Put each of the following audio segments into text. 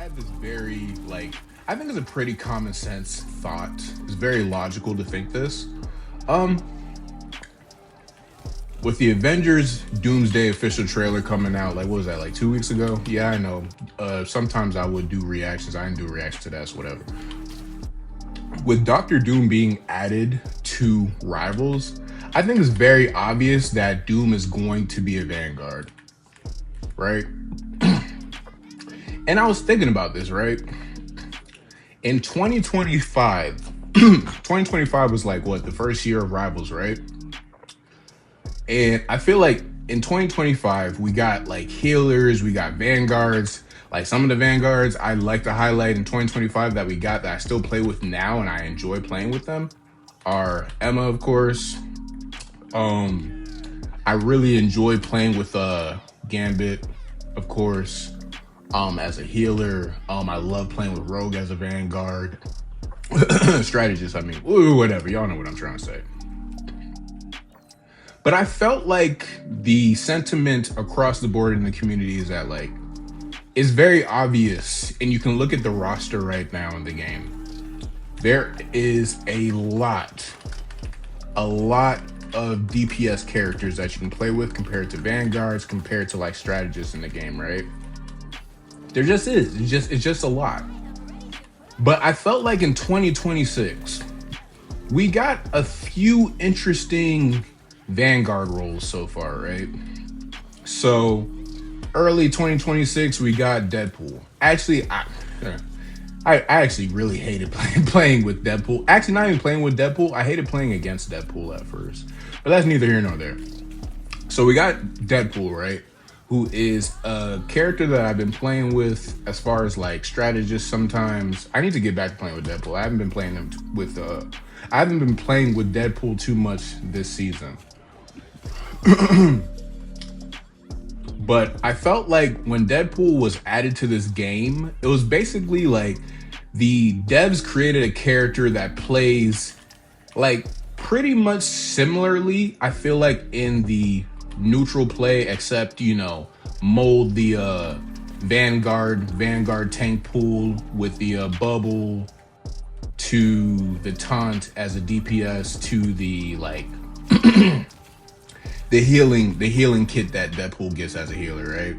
had this very I think it's a pretty common sense thought. It's very logical to think this. Um, with the Avengers Doomsday official trailer coming out, like what was that, like 2 weeks ago? Yeah, I know. Sometimes I would do reactions. I didn't do reactions to that, so whatever. With Doctor Doom being added to Rivals, I think it's very obvious that Doom is going to be a Vanguard, right? And I was thinking about this, right? In 2025, 2025 was like what, the first year of Rivals, right? And I feel like in 2025, we got like healers, we got Vanguards. Like some of the Vanguards I like to highlight in 2025 that we got that I still play with now and I enjoy playing with them are Emma, of course. I really enjoy playing with Gambit, of course. As a healer, I love playing with Rogue as a Vanguard. Strategist, I mean, whatever. Y'all know what I'm trying to say. But I felt like the sentiment across the board in the community is that like it's very obvious, and you can look at the roster right now in the game. There is a lot of DPS characters that you can play with compared to Vanguards, compared to like strategists in the game, right? There just is. It's just a lot. But I felt like in 2026, we got a few interesting Vanguard roles so far, right? So early 2026, we got Deadpool. Actually, I actually really hated playing with Deadpool. Actually, not even playing with Deadpool. I hated playing against Deadpool at first. But that's neither here nor there. So we got Deadpool, right? Who is a character that I've been playing with as far as like strategists sometimes. I need to get back to playing with Deadpool. I haven't been playing them with I haven't been playing with Deadpool too much this season. But I felt like when Deadpool was added to this game, it was basically like the devs created a character that plays like pretty much similarly, I feel like, in the neutral play, except, you know, mold the Vanguard tank pool with the bubble to the taunt as a DPS to the like the healing kit that Deadpool gets as a healer, right?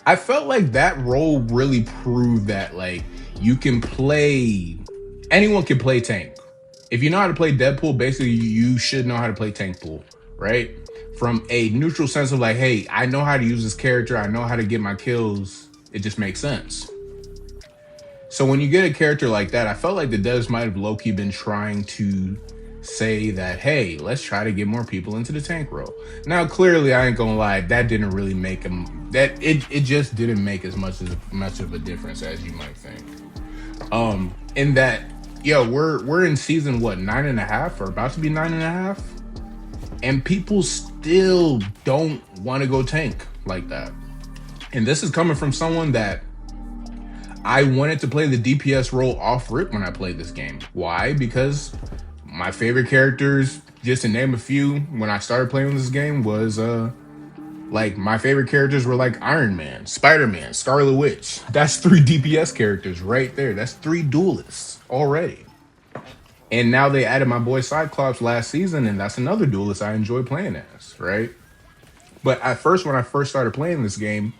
I felt like that role really proved that like anyone can play tank. If you know how to play Deadpool, basically you should know how to play tank pool, right? From a neutral sense of like, hey, I know how to use this character, I know how to get my kills, it just makes sense. So when you get a character like that, I felt like the devs might have low-key been trying to say that, hey, let's try to get more people into the tank role. Now, clearly, I ain't gonna lie, that didn't really make them, that it just didn't make as much of a difference as you might think. In that, yo, we're in season what, 9.5 or about to be 9.5, and people still don't want to go tank like that. And this is coming from someone that I wanted to play the DPS role off rip when I played this game. Why? Because my favorite characters, just to name a few, when I started playing this game was like my favorite characters were like Iron Man, Spider-Man, Scarlet Witch. That's 3 DPS characters right there. That's 3 duelists already. And now they added my boy Cyclops last season, and that's another duelist I enjoy playing as, right? But at first, when I first started playing this game,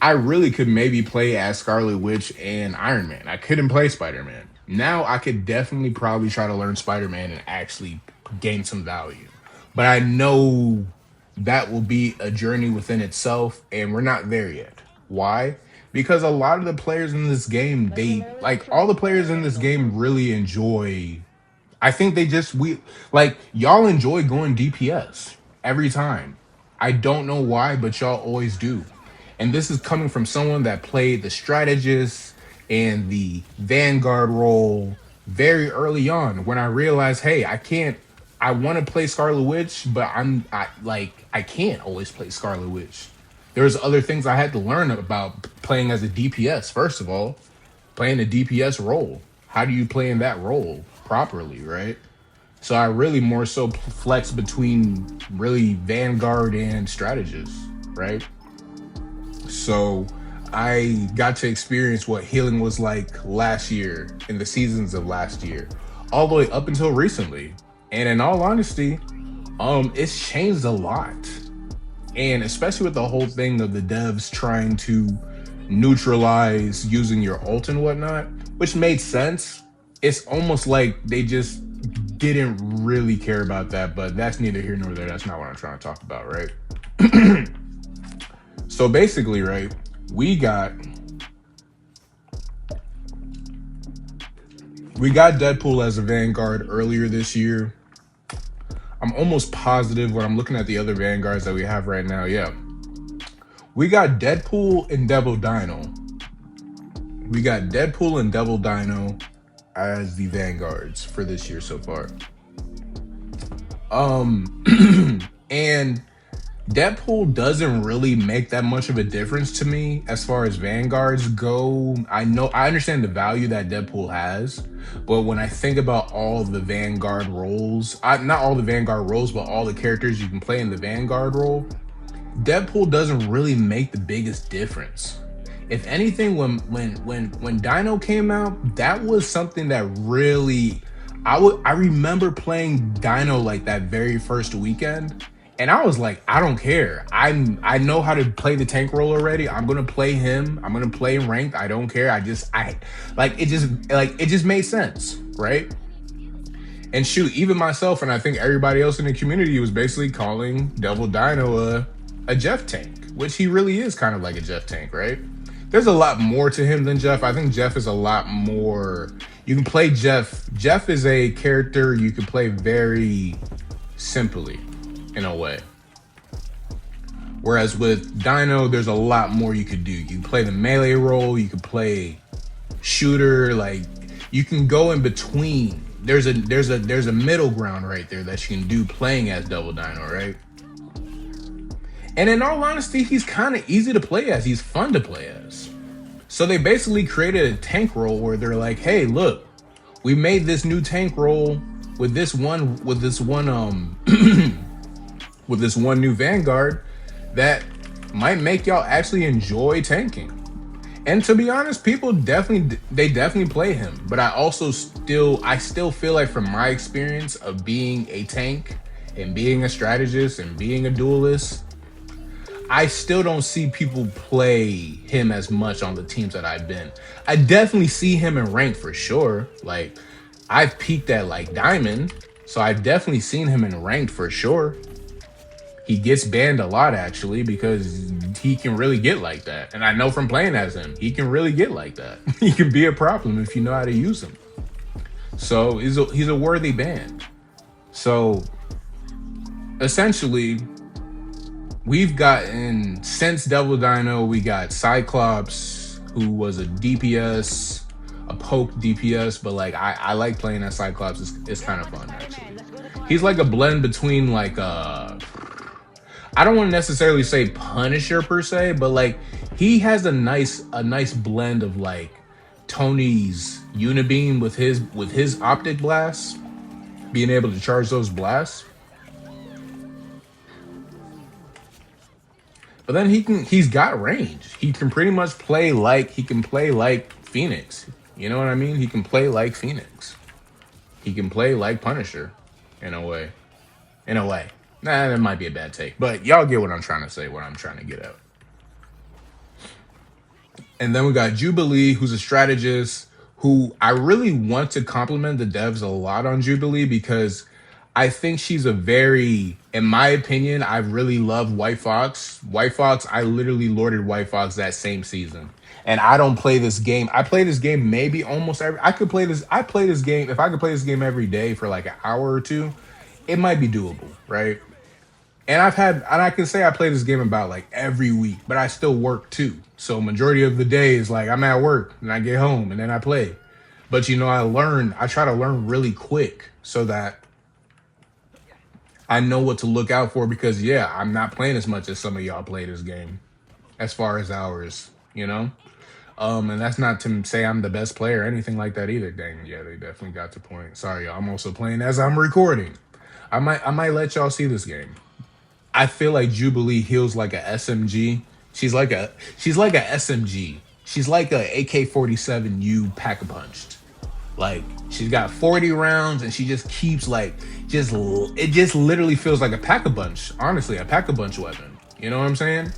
I really could maybe play as Scarlet Witch and Iron Man. I couldn't play Spider-Man. Now I could definitely probably try to learn Spider-Man and actually gain some value. But I know that will be a journey within itself, and we're not there yet. Why? Because a lot of the players in this game, all the players in this game really enjoy, I think y'all enjoy going DPS every time. I don't know why, but y'all always do. And this is coming from someone that played the strategist and the Vanguard role very early on, when I realized, hey, I want to play Scarlet Witch, but I can't always play Scarlet Witch. There's other things I had to learn about playing as a DPS. First of all, playing a DPS role. How do you play in that role properly, right? So I really more so flex between really Vanguard and strategist, right? So I got to experience what healing was like last year in the seasons of last year, all the way up until recently. And in all honesty, it's changed a lot. And especially with the whole thing of the devs trying to neutralize using your ult and whatnot, which made sense. It's almost like they just didn't really care about that, but that's neither here nor there. That's not what I'm trying to talk about, right? So basically, right, we got Deadpool as a Vanguard earlier this year. I'm almost positive when I'm looking at the other Vanguards that we have right now. Yeah, we got Deadpool and Devil Dino. We got Deadpool and Devil Dino as the Vanguards for this year so far. And Deadpool doesn't really make that much of a difference to me as far as Vanguards go. I understand the value that Deadpool has, but when I think about all the Vanguard roles, not all the Vanguard roles, but all the characters you can play in the Vanguard role, Deadpool doesn't really make the biggest difference. If anything, when Dino came out, that was something that really I remember playing Dino like that very first weekend, and I was like, I don't care. I know how to play the tank role already. I'm gonna play him. I'm gonna play ranked. I don't care. It just made sense, right? And shoot, even myself and I think everybody else in the community was basically calling Devil Dino a Jeff tank, which he really is kind of like a Jeff tank, right? There's a lot more to him than Jeff. I think Jeff is a lot more. You can play Jeff. Jeff is a character you can play very simply, in a way. Whereas with Dino, there's a lot more you could do. You can play the melee role. You can play shooter. Like, you can go in between. There's a middle ground right there that you can do playing as Devil Dino, right? And in all honesty, he's kind of easy to play as. He's fun to play as. So they basically created a tank role where they're like, hey, look, we made this new tank role with this one with this one new Vanguard that might make y'all actually enjoy tanking. And to be honest, people definitely play him. But I still feel like from my experience of being a tank and being a strategist and being a duelist, I still don't see people play him as much on the teams that I've been. I definitely see him in rank for sure. Like, I've peaked at like Diamond, so I've definitely seen him in ranked for sure. He gets banned a lot actually because he can really get like that. And I know from playing as him, he can really get like that. He can be a problem if you know how to use him. So he's a worthy ban. So essentially, we've gotten, since Devil Dino, we got Cyclops, who was a DPS, a poke DPS, but like I like playing as Cyclops. It's kind of fun actually. He's like a blend between like I don't want to necessarily say Punisher per se, but like he has a nice blend of like Tony's Unibeam with his optic blast, being able to charge those blasts. But then he's got range. He can pretty much play like Phoenix. You know what I mean? He can play like Phoenix. He can play like Punisher in a way. Nah, that might be a bad take. But y'all get what I'm trying to say, what I'm trying to get at. And then we got Jubilee, who's a strategist, who I really want to compliment the devs a lot on Jubilee because I think she's a very, in my opinion, I really love White Fox. White Fox, I literally lorded White Fox that same season. And I don't play this game. I play this game maybe almost every, I play this game, if I could play this game every day for like an hour or two, it might be doable, right? And I can say I play this game about like every week, but I still work too. So majority of the day is like I'm at work and I get home and then I play. But you know, I try to learn really quick so that I know what to look out for because yeah, I'm not playing as much as some of y'all play this game as far as hours, you know? And that's not to say I'm the best player or anything like that either. Dang, yeah, they definitely got the point. Sorry, y'all. I'm also playing as I'm recording. I might let y'all see this game. I feel like Jubilee heals like a SMG She's like a she's like a SMG. She's like a AK-47U pack a punched. Like she's got 40 rounds and she just keeps like it just literally feels like a pack a bunch. Honestly, a pack a bunch weapon. You know what I'm saying?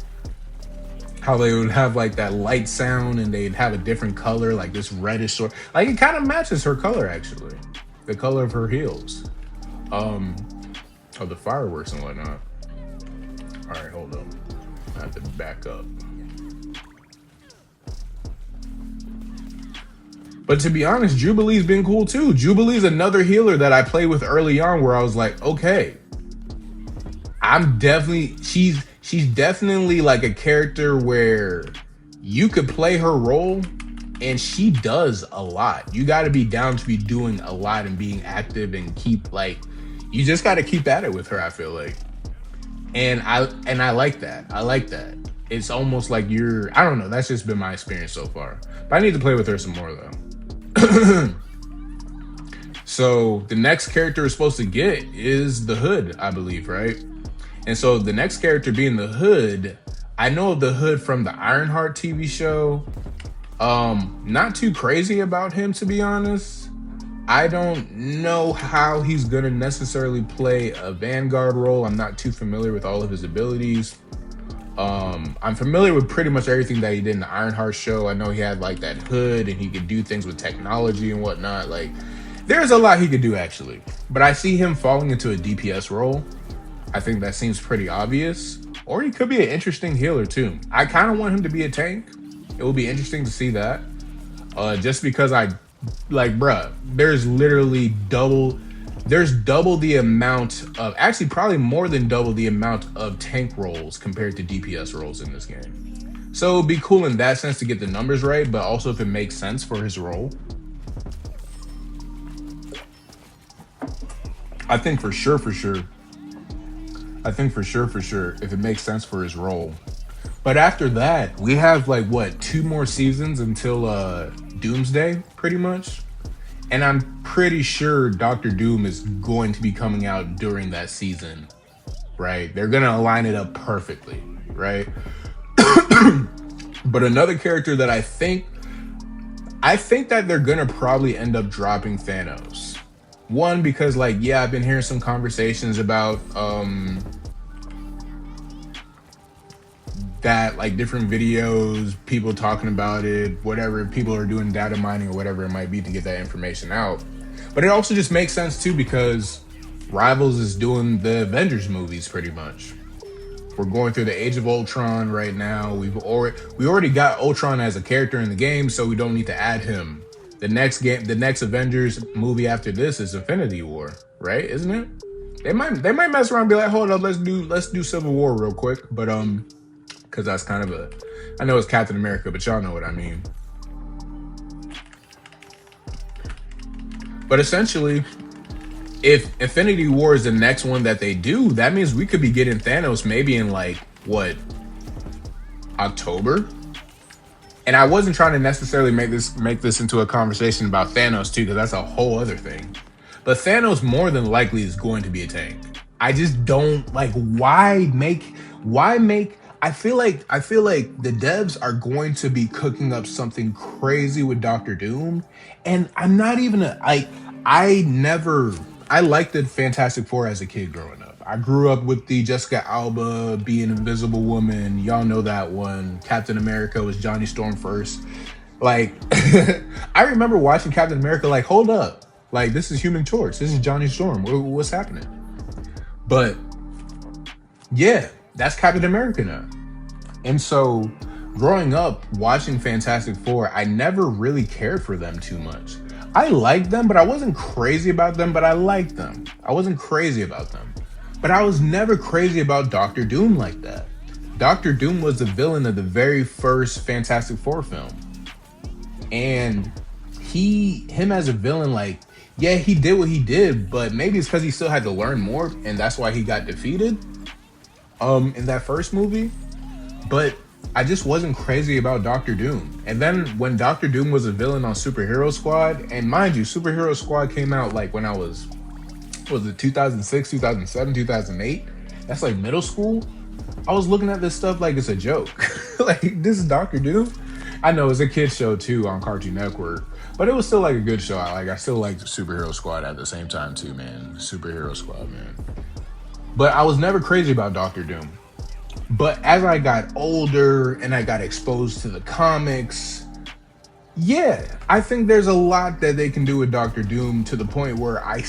How they would have like that light sound and they'd have a different color, like this reddish sort. Like it kind of matches her color actually, the color of her heels, um, of the fireworks and whatnot. All right, hold on, I have to back up. But to be honest, Jubilee's been cool too. Jubilee's another healer that I played with early on, where I was like, okay, I'm definitely she's definitely like a character where you could play her role and she does a lot. You got to be down to be doing a lot and being active and keep like you just got to keep at it with her, I feel like. And I like that. I like that. It's almost like I don't know, that's just been my experience so far. But I need to play with her some more though. So the next character we're supposed to get is the Hood, I believe, right? And so the next character being the Hood, I know of the Hood from the Ironheart TV show. Not too crazy about him, to be honest. I don't know how he's gonna necessarily play a Vanguard role. I'm not too familiar with all of his abilities. I'm familiar with pretty much everything that he did in the Ironheart show. I know he had like that hood and he could do things with technology and whatnot. Like there's a lot he could do actually, but I see him falling into a DPS role. I think that seems pretty obvious. Or he could be an interesting healer too. I kind of want him to be a tank. It will be interesting to see that. Just because bruh, there's double the amount of, actually probably more than double the amount of tank roles compared to DPS roles in this game. So it'd be cool in that sense to get the numbers right, but also if it makes sense for his role. I think for sure, if it makes sense for his role. But after that, we have like what, 2 more seasons until Doomsday, pretty much. And I'm pretty sure Doctor Doom is going to be coming out during that season, right? They're gonna align it up perfectly, right? But another character that I think that they're gonna probably end up dropping Thanos. One, because like, yeah, I've been hearing some conversations about that, like different videos, people talking about it, whatever, people are doing data mining or whatever it might be to get that information out. But it also just makes sense too, because Rivals is doing the Avengers movies pretty much. We're going through the Age of Ultron right now. We already got Ultron as a character in the game, so we don't need to add him. The next Avengers movie after this is Infinity War, right? Isn't it? They might mess around and be like, hold up, let's do Civil War real quick, but because that's kind of I know it's Captain America, but y'all know what I mean. But essentially, if Infinity War is the next one that they do, that means we could be getting Thanos maybe in like, what, October? And I wasn't trying to necessarily make this into a conversation about Thanos too, because that's a whole other thing. But Thanos more than likely is going to be a tank. I just don't like, why make I feel like the devs are going to be cooking up something crazy with Doctor Doom, and I'm not even I liked the Fantastic Four as a kid growing up. I grew up with the Jessica Alba being Invisible Woman. Y'all know that one. Captain America was Johnny Storm first. Like, I remember watching Captain America like, hold up. Like, this is Human Torch. This is Johnny Storm. What's happening? But, yeah, that's Captain America now. And so, growing up, watching Fantastic Four, I never really cared for them too much. I liked them, but I wasn't crazy about them, but I liked them. I wasn't crazy about them. But I was never crazy about Doctor Doom like that. Doctor Doom was the villain of the very first Fantastic Four film. And him as a villain, like, yeah, he did what he did, but maybe it's because he still had to learn more, and that's why he got defeated in that first movie. But I just wasn't crazy about Doctor Doom. And then when Doctor Doom was a villain on Superhero Squad, and mind you, Superhero Squad came out like when I was it 2006, 2007, 2008? That's like middle school. I was looking at this stuff like it's a joke. Like, this is Doctor Doom. I know it's a kid's show too on Cartoon Network, but it was still like a good show. I still like the Superhero Squad at the same time too, man. Superhero Squad, man. But I was never crazy about Doctor Doom. But as I got older and I got exposed to the comics, yeah, I think there's a lot that they can do with Doctor Doom, to the point where I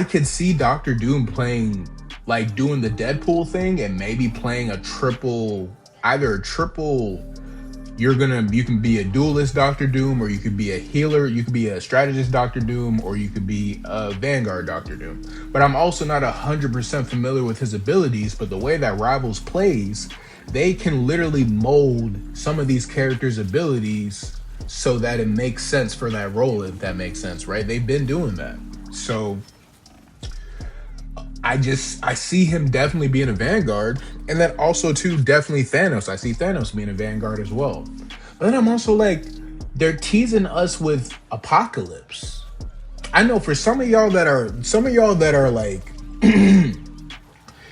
could see Doctor Doom playing, like, doing the Deadpool thing and maybe playing either a triple. You can be a duelist Doctor Doom, or you could be a healer, you could be a strategist Doctor Doom, or you could be a Vanguard Doctor Doom. But I'm also not 100% familiar with his abilities, but the way that Rivals plays, they can literally mold some of these characters' abilities so that it makes sense for that role, if that makes sense, right? They've been doing that. So I see him definitely being a Vanguard, and then also too, definitely Thanos. I see Thanos being a Vanguard as well. But then I'm also like, they're teasing us with Apocalypse. I know for some of y'all that are like,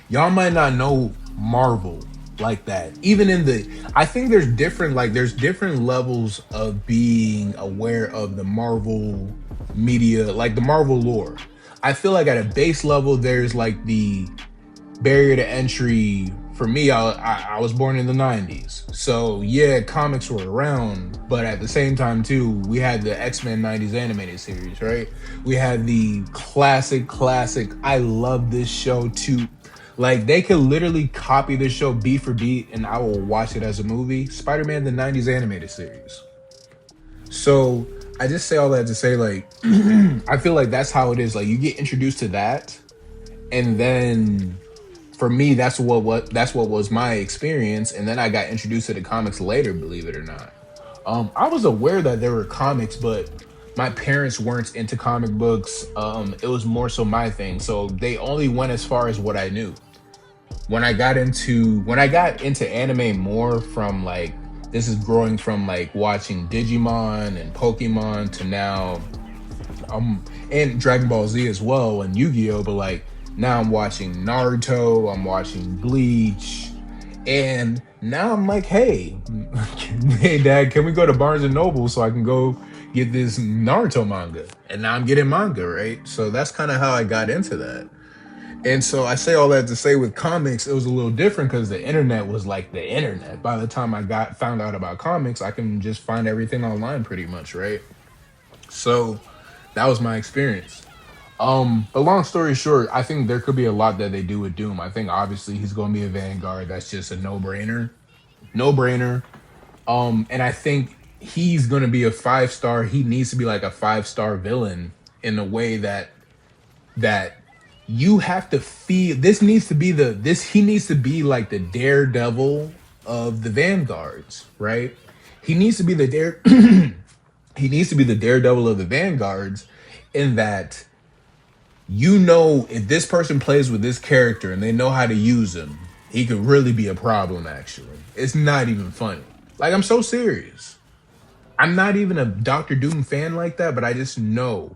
y'all might not know Marvel like that. Even I think there's different levels of being aware of the Marvel media, like the Marvel lore. I feel like at a base level, there's like the barrier to entry. For me, I was born in the 90s. So yeah, comics were around, but at the same time too, we had the X-Men 90s animated series, right? We had the classic, I love this show too. Like, they could literally copy this show beat for beat and I will watch it as a movie. Spider-Man, the 90s animated series. So I just say all that to say, like, I feel like that's how it is. Like, you get introduced to that, and then for me, that's what was my experience. And then I got introduced to the comics later, believe it or not. I was aware that there were comics, but my parents weren't into comic books. It was more so my thing, so they only went as far as what I knew. When I got into anime more, from like, this is growing from like watching Digimon and Pokemon to now, and Dragon Ball Z as well, and Yu-Gi-Oh! But like, now I'm watching Naruto, I'm watching Bleach, and now I'm like, hey, hey Dad, can we go to Barnes and Noble so I can go get this Naruto manga? And now I'm getting manga, right? So that's kind of how I got into that. And so I say all that to say, with comics, it was a little different because the internet was like the internet. By the time I found out about comics, I can just find everything online pretty much, right? So that was my experience. But long story short, I think there could be a lot that they do with Doom. I think obviously he's going to be a Vanguard. That's just a no-brainer. And I think he's going to be a 5-star. He needs to be like a 5-star villain in a way that you have to feel. He needs to be like the Daredevil of the Vanguards, right? He needs to be the Daredevil of the Vanguards, in that, if this person plays with this character and they know how to use him, he could really be a problem, actually. It's not even funny. Like, I'm so serious. I'm not even a Doctor Doom fan like that, but I just know.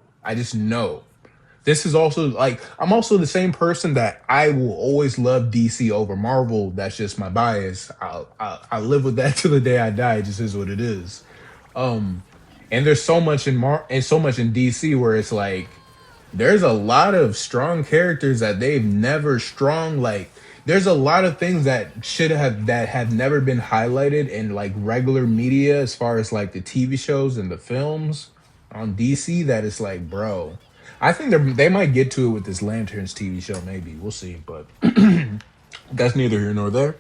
This is also, like, I'm also the same person that I will always love DC over Marvel. That's just my bias. I'll live with that till the day I die. It just is what it is. And there's so much in DC where it's like, there's a lot of strong characters that they've never strong. Like, there's a lot of things that have never been highlighted in like regular media, as far as like the TV shows and the films on DC, that it's like, bro, I think they might get to it with this Lanterns TV show. Maybe we'll see, but that's neither here nor there.